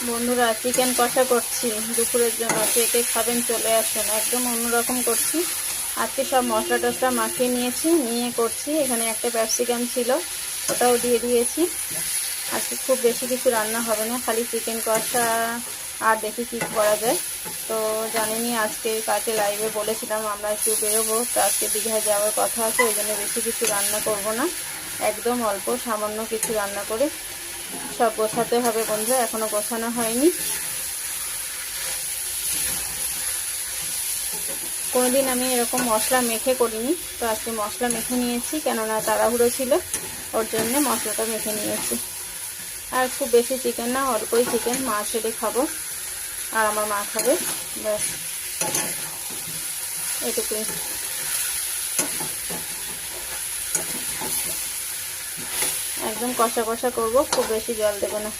বন্ধুরা চিকেন কষা করছি দুপুরের জন্য, কে কে খাবেন চলে আসুন। একদম অন্যরকম করছি আজকে, সব মশলা টশলা মাখিয়ে নিয়েছি, নিয়ে করছি। এখানে একটা ক্যাপসিকাম ছিল, ওটাও দিয়ে দিয়েছি। আজকে খুব বেশি কিছু রান্না হবে না, খালি চিকেন কষা আর দেখি কী করা যায়। তো জানিনি আজকে কালকে লাইভে বলেছিলাম আমরা একটু বেরোবো, তো আজকে দীঘায় যাওয়ার কথা আছে, ওই জন্য বেশি কিছু রান্না করব না, একদম অল্প সামান্য কিছু রান্না করে সব গোছাতে হবে। বন্ধু এখনো গোছানো হয়নি। কোনোদিন আমি এরকম মশলা মেখে করিনি, তো আজকে মশলা মেখে নিয়েছি, কেননা তাড়াহুড়ো ছিল, ওর জন্য মশলাটা মেখে নিয়েছি। আর খুব বেশি চিকেন না, অল্পই চিকেন, মা ছেলে খাবো আর আমার মা খাবে, ব্যাস এটুকুই। একদম কষা কষা করবো, খুব বেশি জল দেবো না।